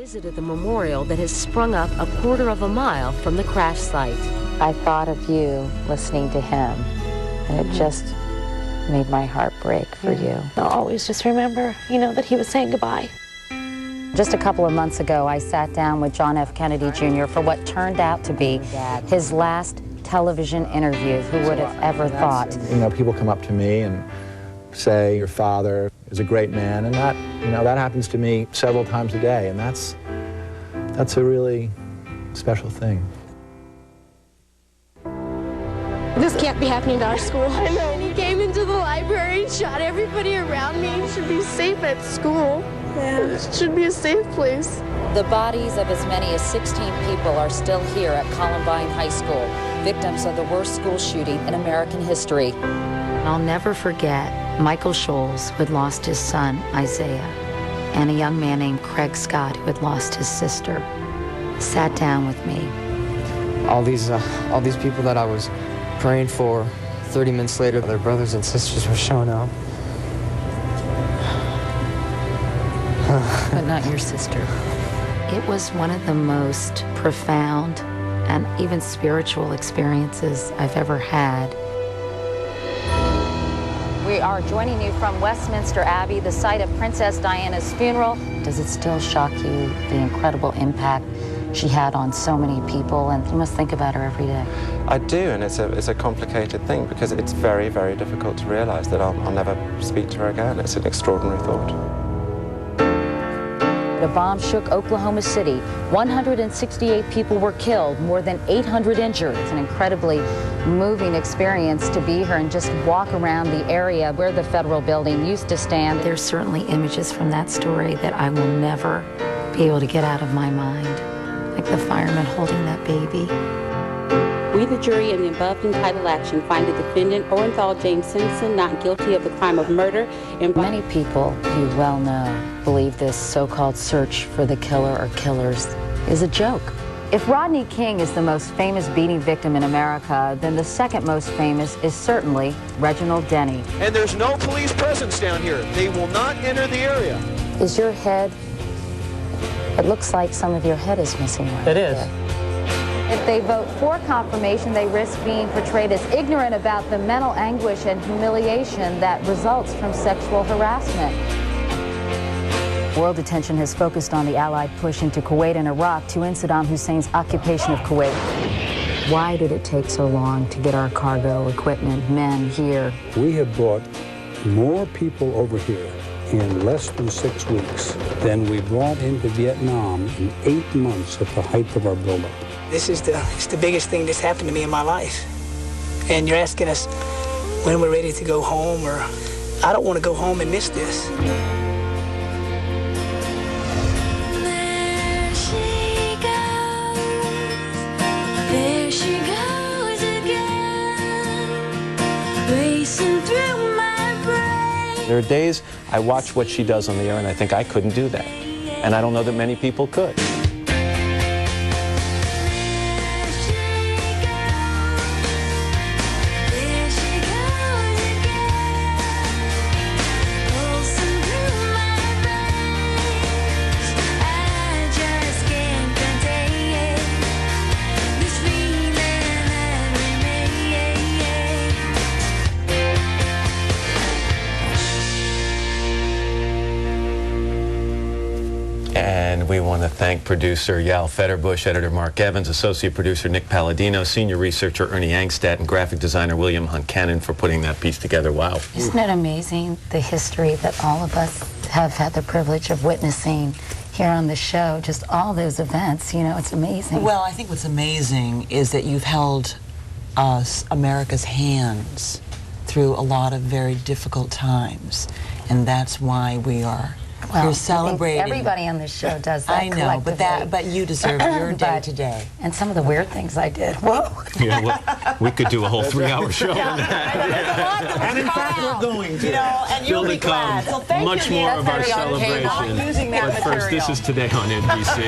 visited the memorial that has sprung up a quarter of a mile from the crash site. I thought of you listening to him, and it just made my heart break for you. I'll always just remember, that he was saying goodbye. Just a couple of months ago, I sat down with John F. Kennedy Jr. for what turned out to be his last television interview. Who would have ever thought? People come up to me and say, your father is a great man, and that, that happens to me several times a day, and that's a really special thing. This can't be happening to our school. I know. And he came into the library and shot everybody around me. He should be safe at school. Yeah. It should be a safe place. The bodies of as many as 16 people are still here at Columbine High School, victims of the worst school shooting in American history. I'll never forget Michael Scholes, who had lost his son, Isaiah, and a young man named Craig Scott, who had lost his sister, sat down with me. All these people that I was praying for, 30 minutes later, their brothers and sisters were showing up. But not your sister. It was one of the most profound and even spiritual experiences I've ever had. We are joining you from Westminster Abbey, the site of Princess Diana's funeral. Does it still shock you, the incredible impact she had on so many people? And you must think about her every day. I do, and it's a complicated thing because it's very, very difficult to realize that I'll never speak to her again. It's an extraordinary thought. The bomb shook Oklahoma City. 168 people were killed, more than 800 injured. It's an incredibly moving experience to be here and just walk around the area where the federal building used to stand. There's certainly images from that story that I will never be able to get out of my mind, like the fireman holding that baby. We, the jury, in the above entitled action, find the defendant, Orenthal James Simpson, not guilty of the crime of murder. Many people you well know believe this so-called search for the killer or killers is a joke. If Rodney King is the most famous beating victim in America, then the second most famous is certainly Reginald Denny. And there's no police presence down here. They will not enter the area. Is your head, it looks like some of your head is missing right It is. there. If they vote for confirmation, they risk being portrayed as ignorant about the mental anguish and humiliation that results from sexual harassment. World attention has focused on the Allied push into Kuwait and Iraq to end Saddam Hussein's occupation of Kuwait. Why did it take so long to get our cargo, equipment, men here? We have brought more people over here in less than 6 weeks than we brought into Vietnam in 8 months at the height of our buildup. This is the biggest thing that's happened to me in my life. And you're asking us when we're ready to go home, or I don't want to go home and miss this. There she goes again, racing through my brain. There are days I watch what she does on the air and I think I couldn't do that. And I don't know that many people could. And we want to thank producer Yal Fetterbush, editor Mark Evans, associate producer Nick Palladino, senior researcher Ernie Angstadt, and graphic designer William Huncannon for putting that piece together. Wow. Isn't it amazing, the history that all of us have had the privilege of witnessing here on the show, just all those events, it's amazing. Well, I think what's amazing is that you've held us, America's hands, through a lot of very difficult times, and that's why we are You're celebrating. Everybody on this show does that. I know, but you deserve your day today. And some of the weird things I did. Whoa. Yeah, well, we could do a whole 3-hour show. And in fact, we're going to. And you'll be glad. So thank much more of our celebration. But first, this is Today on NBC.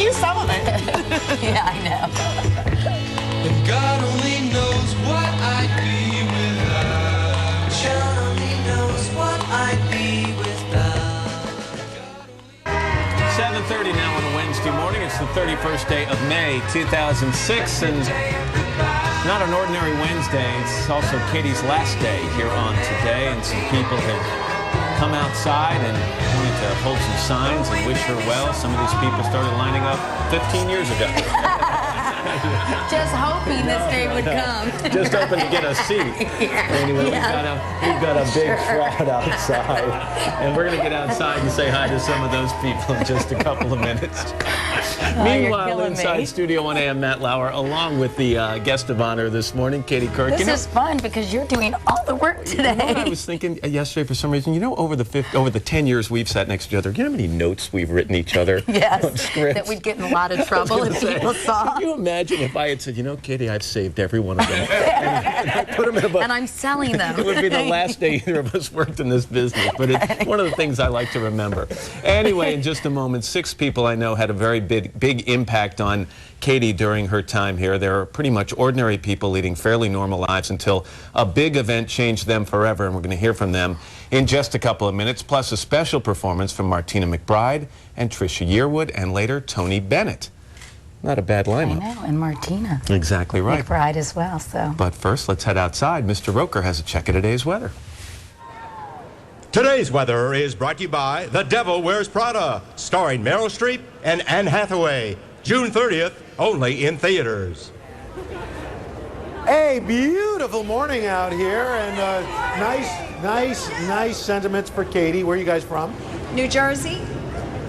Use some of it. Yeah, I know. And God only knows what I'd be without. God only knows what I'd be without. 7:30 now on a Wednesday morning. It's the 31st day of May, 2006, and not an ordinary Wednesday. It's also Katie's last day here on Today, and some people have come outside and wanted to hold some signs and wish her well. Some of these people started lining up 15 years ago. Just hoping this day would come. Just hoping to get a seat. Anyway, we've got a big crowd outside, and we're going to get outside and say hi to some of those people in just a couple of minutes. Meanwhile, inside Studio 1AM, Matt Lauer, along with the guest of honor this morning, Katie Couric. This is fun because you're doing all the work today. You know what I was thinking yesterday for some reason? You know, over the 10 years we've sat next to each other, you know how many notes we've written each other? Yes, that we'd get in a lot of trouble if people saw. Can you imagine if I had said, you know, Katie, I've saved every one of them. and I put them in a book. And I'm selling them. It would be the last day either of us worked in this business, but it's one of the things I like to remember. Anyway, in just a moment, 6 people I know had a very big impact on Katie during her time here. They're pretty much ordinary people leading fairly normal lives until a big event changed them forever, and we're going to hear from them in just a couple of minutes, plus a special performance from Martina McBride and Trisha Yearwood, and later Tony Bennett. Not a bad lineup. I know, and Martina. Exactly right. McBride as well, so. But first, let's head outside. Mr. Roker has a check of today's weather. Today's weather is brought to you by The Devil Wears Prada, starring Meryl Streep and Anne Hathaway. June 30th, only in theaters. A beautiful morning out here, and nice sentiments for Katie. Where are you guys from? New Jersey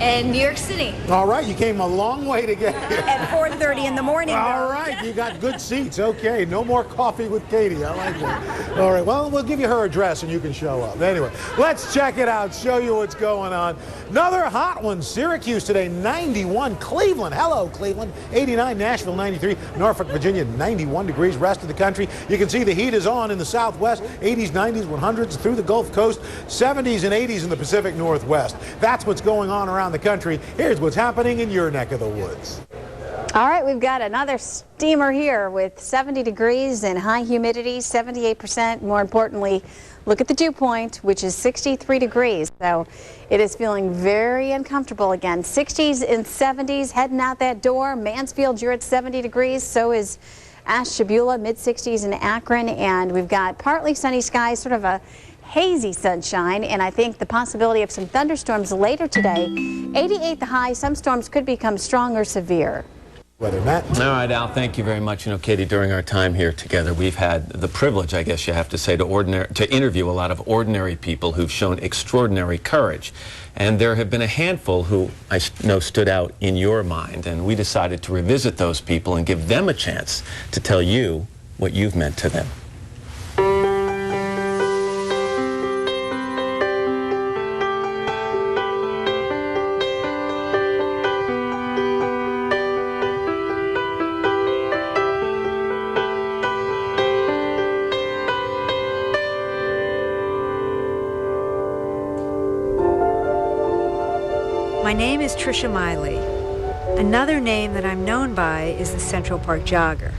and New York City. All right, you came a long way to get here. At 4:30 in the morning. All right, you got good seats. Okay, no more coffee with Katie. I like that. All right, well, we'll give you her address and you can show up. Anyway, let's check it out, show you what's going on. Another hot one. Syracuse today, 91. Cleveland, hello, Cleveland. 89, Nashville, 93. Norfolk, Virginia, 91 degrees. Rest of the country, you can see the heat is on in the southwest. 80s, 90s, 100s through the Gulf Coast. 70s and 80s in the Pacific Northwest. That's what's going on around the country. Here's what's happening in your neck of the woods. All right, we've got another steamer here with 70 degrees and high humidity, 78%. More importantly, look at the dew point, which is 63 degrees. So it is feeling very uncomfortable again. 60s and 70s heading out that door. Mansfield, you're at 70 degrees. So is Ashtabula, mid-60s in Akron. And we've got partly sunny skies, sort of a hazy sunshine, and I think the possibility of some thunderstorms later today. 88 the high. Some storms could become strong or severe. Weather, Matt. All right, Al, thank you very much. You know, Katie, during our time here together, we've had the privilege, I guess you have to say, to interview a lot of ordinary people who've shown extraordinary courage. And there have been a handful who I know stood out in your mind, and we decided to revisit those people and give them a chance to tell you what you've meant to them. My name is Trisha Miley. Another name that I'm known by is the Central Park Jogger.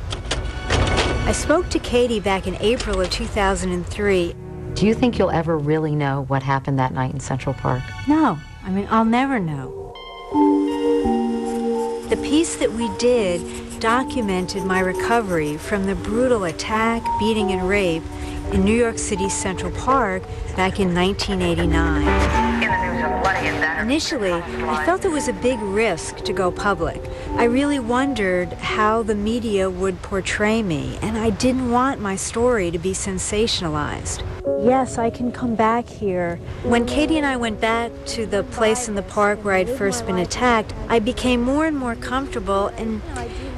I spoke to Katie back in April of 2003. Do you think you'll ever really know what happened that night in Central Park? No, I mean, I'll never know. The piece that we did documented my recovery from the brutal attack, beating, and rape in New York City's Central Park back in 1989. Initially, I felt it was a big risk to go public. I really wondered how the media would portray me, and I didn't want my story to be sensationalized. Yes, I can come back here. When Katie and I went back to the place in the park where I'd first been attacked, I became more and more comfortable, and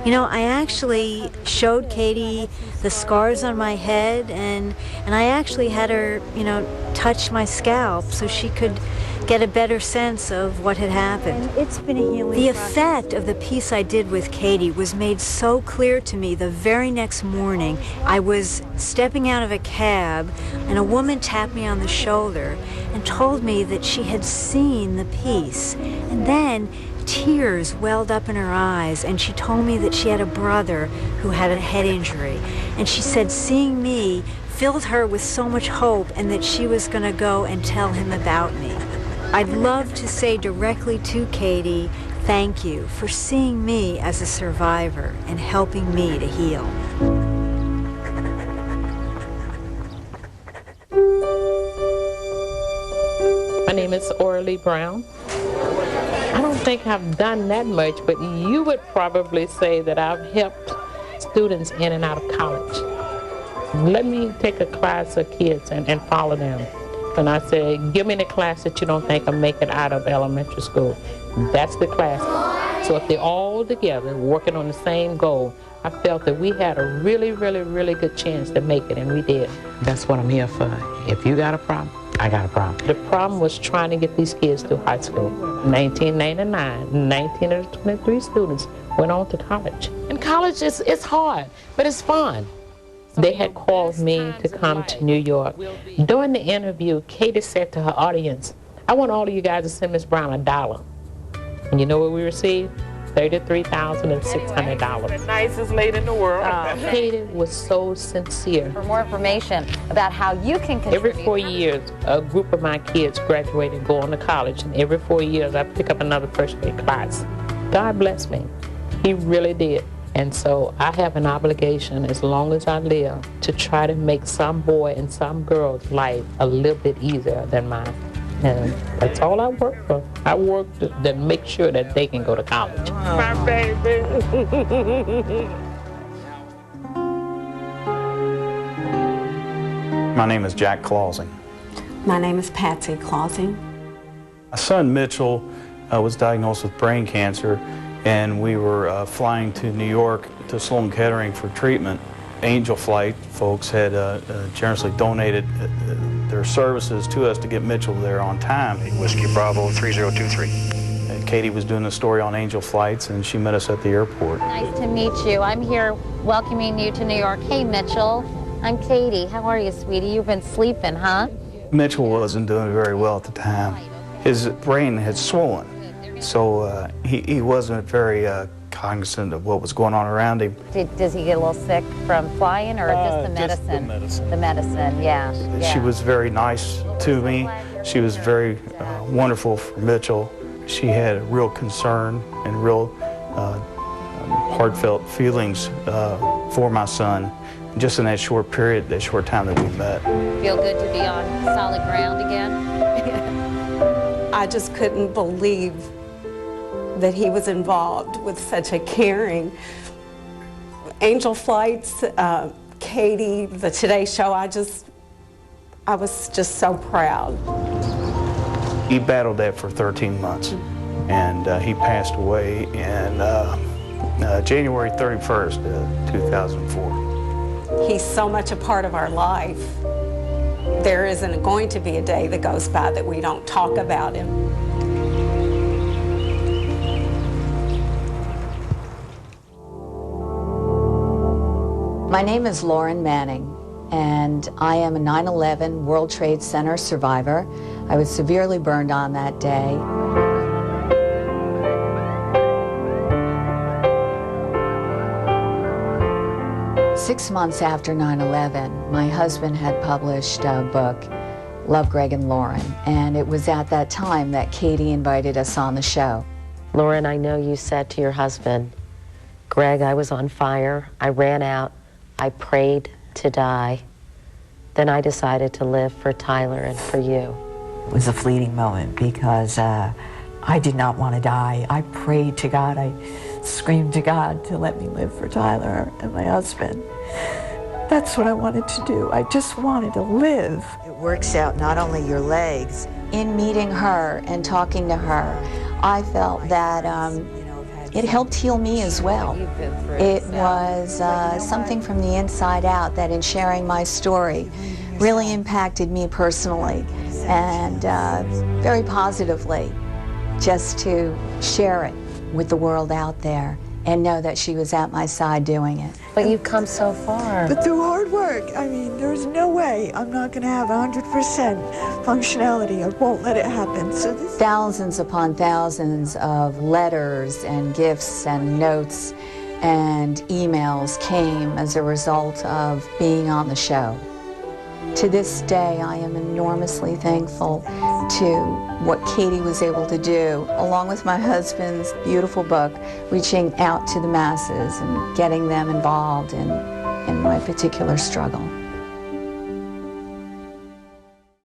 you know, I actually showed Katie the scars on my head, and I actually had her, you know, touch my scalp so she could get a better sense of what had happened. And it's been a healing The effect of the piece I did with Katie was made so clear to me the very next morning. I was stepping out of a cab, and a woman tapped me on the shoulder and told me that she had seen the piece. And then tears welled up in her eyes, and she told me that she had a brother who had a head injury. And she said seeing me filled her with so much hope, and that she was going to go and tell him about me. I'd love to say directly to Katie, thank you for seeing me as a survivor and helping me to heal. My name is Orly Brown. I don't think I've done that much, but you would probably say that I've helped students in and out of college. Let me take a class of kids and follow them. And I say, give me the class that you don't think will make it out of elementary school. That's the class. So if they're all together working on the same goal, I felt that we had a really, really, really good chance to make it, and we did. That's what I'm here for. If you got a problem, I got a problem. The problem was trying to get these kids through high school. In 1999, 19 of the 23 students went on to college. And college it's hard, but it's fun. They had called me to come to New York. During the interview, Katie said to her audience, I want all of you guys to send Miss Brown $1. And you know what we received? $33,600. The nicest lady in the world. Katie was so sincere. For more information about how you can contribute. Every 4 years, a group of my kids graduate and go on to college, and every 4 years, I pick up another first grade class. God bless me. He really did. And so I have an obligation, as long as I live, to try to make some boy and some girl's life a little bit easier than mine. And that's all I work for. I work to make sure that they can go to college. My baby. My name is Jack Clausing. My name is Patsy Clausing. My son Mitchell was diagnosed with brain cancer, and we were flying to New York to Sloan Kettering for treatment. Angel Flight folks had generously donated their services to us to get Mitchell there on time. Whiskey Bravo 3023. And Katie was doing a story on Angel Flights, and she met us at the airport. Nice to meet you. I'm here welcoming you to New York. Hey, Mitchell. I'm Katie. How are you, sweetie? You've been sleeping, huh? Mitchell wasn't doing very well at the time. His brain had swollen, so he wasn't very cognizant of what was going on around him. Does he get a little sick from flying, or just the medicine? Just the medicine. The medicine, yeah. She was very nice to me. She was very wonderful for Mitchell. She had real concern and real heartfelt feelings for my son. Just in that short period, that short time that we met. Feel good to be on solid ground again? I just couldn't believe that he was involved with such a caring Angel Flights, Katie, the Today Show. I was just so proud. He battled that for 13 months, and he passed away in January 31st, 2004. He's so much a part of our life. There isn't going to be a day that goes by that we don't talk about him. My name is Lauren Manning, and I am a 9/11 World Trade Center survivor. I was severely burned on that day. Six months after 9/11, my husband had published a book, Love, Greg and Lauren, and it was at that time that Katie invited us on the show. Lauren, I know you said to your husband, Greg, I was on fire, I ran out, I prayed to die. Then I decided to live for Tyler and for you. It was a fleeting moment because I did not want to die. I prayed to God, I screamed to God to let me live for Tyler and my husband. That's what I wanted to do. I just wanted to live. It works out not only your legs. In meeting her and talking to her, I felt that it helped heal me as well. It was something from the inside out that in sharing my story really impacted me personally and very positively, just to share it with the world out there and know that she was at my side doing it. But you've come so far. But through hard work, I mean, there's no way I'm not going to have 100% functionality. I won't let it happen. So Thousands upon thousands of letters and gifts and notes and emails came as a result of being on the show. To this day, I am enormously thankful to what Katie was able to do, along with my husband's beautiful book, reaching out to the masses and getting them involved in my particular struggle.